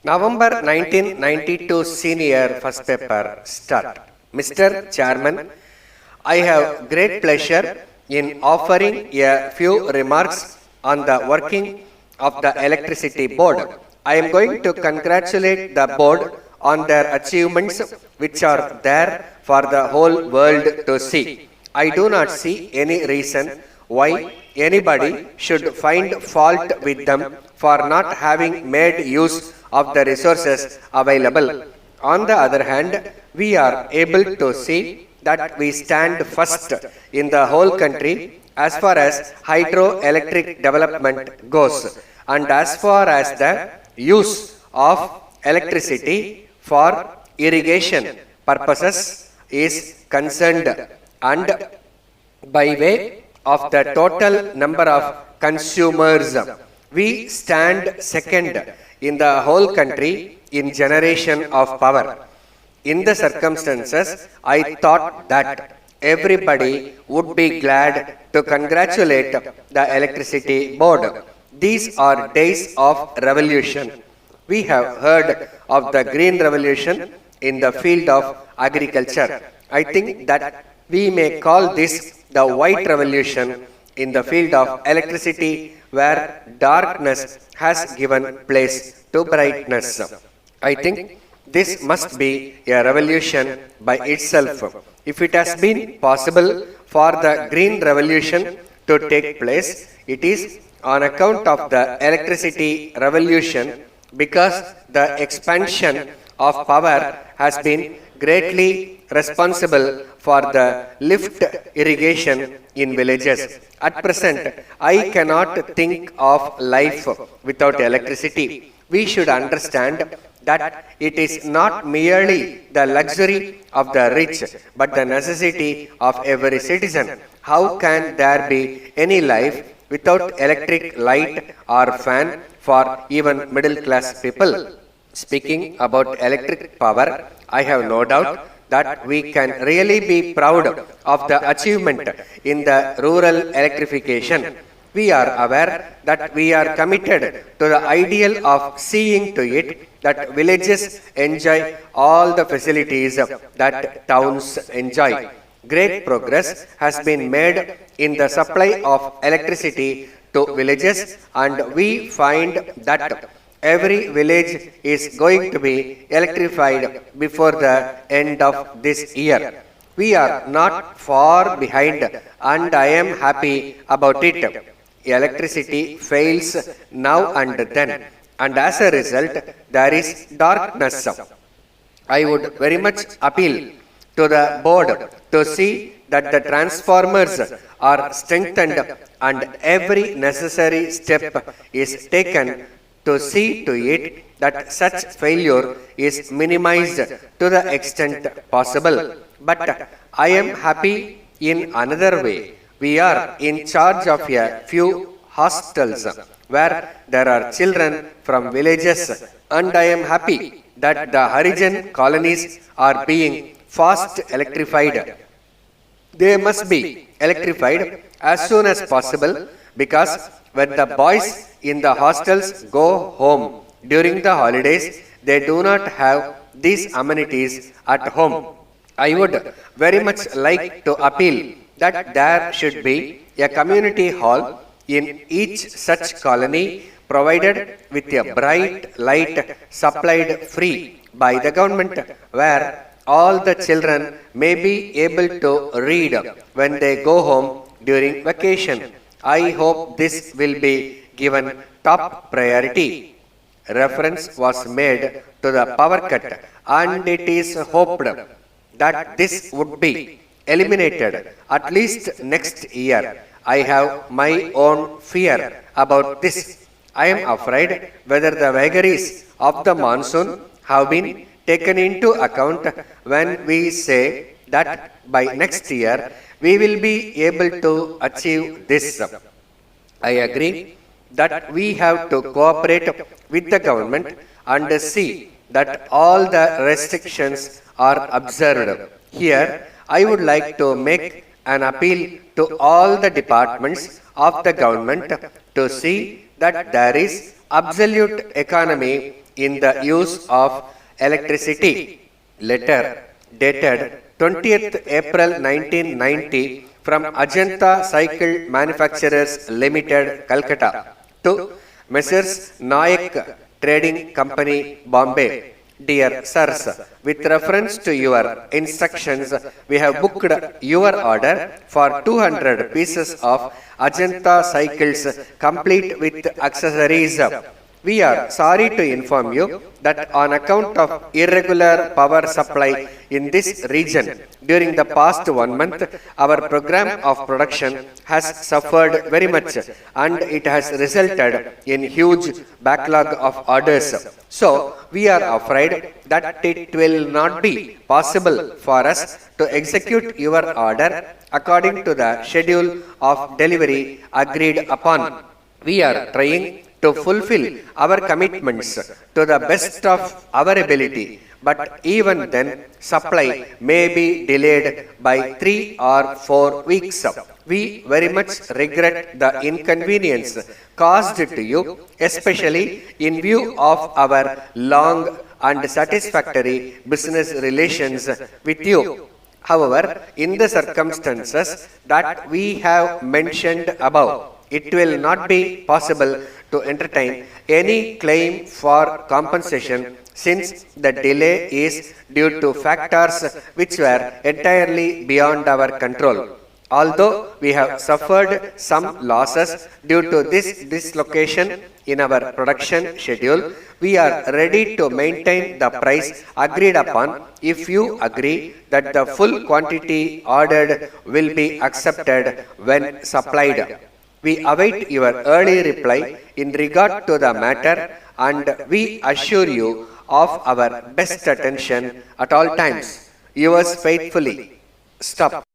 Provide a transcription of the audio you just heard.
November 1992 Senior First Paper Start. Mr. Chairman, I have great pleasure in offering a few remarks on the working of the Electricity Board. I am going to congratulate the board on their achievements which are there for the whole world to see. I do not see any reason why anybody should find fault with them for not having made use of the resources available. On the other hand, we are able to see that we stand first in the whole country as far as hydroelectric development goes, and as far as the use of electricity for irrigation purposes is concerned, and by way of the total number of consumers, we stand second in the whole country in generation of power. In the circumstances, I thought that everybody would be glad to congratulate the Electricity Board. These are days of revolution. We have heard of the Green Revolution in the field of agriculture. I think that we may call this the White Revolution in the field of electricity, where darkness has given place to brightness. I think this must be a revolution by itself. If it has been possible for the Green Revolution to take place, it is on account of the electricity revolution, because the expansion of power has been greatly responsible for the lift irrigation in villages. At present, I cannot think of life without electricity. We should understand that it is not merely the luxury of the rich, but the necessity of every citizen. How can there be any life without electric light or fan for even middle class people? Speaking about electric power, I have no doubt that we can really be proud of the achievement in the rural electrification. We are aware that we are committed to the ideal of seeing to it that villages enjoy all the facilities that towns enjoy. Great progress has been made in the supply of electricity to villages, and we find that every village is going to be electrified before the end of this year. We are not far behind, and I am happy about it. Electricity fails now and then, and as a result, there is darkness. I would very much appeal to the board to see that the transformers are strengthened and every necessary step is taken to see to it that such failure is minimized to the extent possible. But I am happy in another way. We are in charge of a few hostels where there are children from villages, and I am happy that the Harijan colonies are being fast electrified. They must be electrified as soon as possible, because when the boys in the hostels go home during the holidays, they do not have these amenities at home. I would very much like to appeal that there should be a community hall in each such colony, provided with a bright light supplied free by the government, where all the children may be able to read when they go home during vacation. I hope this will be given top priority. Reference was made to the power cut, and it is hoped that this would be eliminated at least next year. I have my own fear about this. I am afraid whether the vagaries of the monsoon have been taken into account when we say that by next year we will be able to achieve this. I agree that we have to cooperate with the government and see that all the restrictions are observed. Here, I would like to make an appeal to all the departments of the government to see that there is absolute economy in the use of electricity. Letter dated 20th April 1990 from Ajanta Cycle Manufacturers Limited, Calcutta to Messrs. Nayak Trading Company, Bombay. Dear sirs, with reference to your instructions, we have booked your order for 200 pieces of Ajanta cycles complete with accessories. We are sorry to inform you that on account of irregular power supply in this region during the past 1 month, our program of production has suffered very much and it has resulted in huge backlog of orders. So, we are afraid that it will not be possible for us to execute your order according to the schedule of delivery agreed upon. We are trying to fulfill our commitments to the best of our ability, but even then, supply may be delayed by 3 or 4 weeks. We very much regret the inconvenience caused to you, especially in view of our long and satisfactory business relations with you. However, in the circumstances that we have mentioned above, it will not be possible to entertain any claim for compensation since the delay is due to factors which were entirely beyond our control. Although we have suffered some losses due to this dislocation in our production schedule, we are ready to maintain the price agreed upon if you agree that the full quantity ordered will be accepted when supplied. We await your early reply in regard to the matter and we assure you of our best attention at all times. Yours faithfully. Stop.